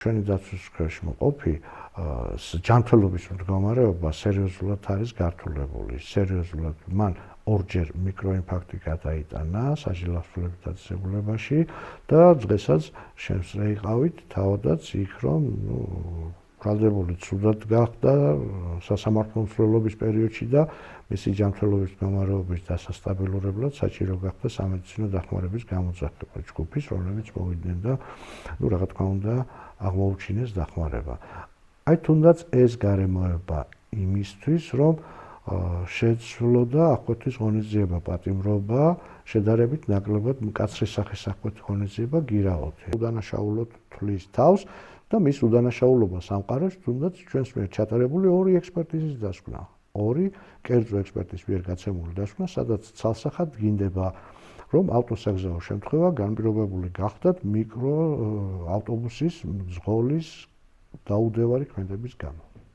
ჩვენი დაცვის სფეროში მყოფი ჯანმრთელობის მდგომარეობა სერიოზულად არის გართულებული. სერიოზულად მან ორჯერ მიკროინფარქტი გადაიტანა საჯილახსოვრების დაწესებულებაში და დღესაც შემსწრეიყავით თავადაც იქ რომ ბრალდებული ცუდად გახდა სასამართლო მსვლელობის პერიოდში და მისი ჯანმრთელობის მდგომარეობის დასასტაბილურებლად საჭირო გახდა სამედიცინო დახმარების გამოძახება ჯგუფის, რომლებიც მოვიდნენ და რა თქმა უნდა აღმოუჩინეს დახმარება. აი თუნდაც ეს გარემოება იმისთვის, რომ შეცვლოდა აღკვეთის ღონისძიება პატიმრობა, შედარებით ნაკლებად მკაცრი სახის აღკვეთის ღონისძიება გირაოთი. უდანაშაულოდ თვლის თავს და მის უდანაშაულობას ამყარებს თუნდაც ჩვენს მიერ ჩატარებული ორი ექსპერტიზის დასკვნა. ორი კერძო ექსპერტის მიერ გაცემული დასკვნა, სადაც ცალსახად დგინდება რომ ავტოსაგზაო შემთხვევა განპირობებული გახდათ მიკროავტობუსის მძღოლის დაუდევარი ქმედების გამო.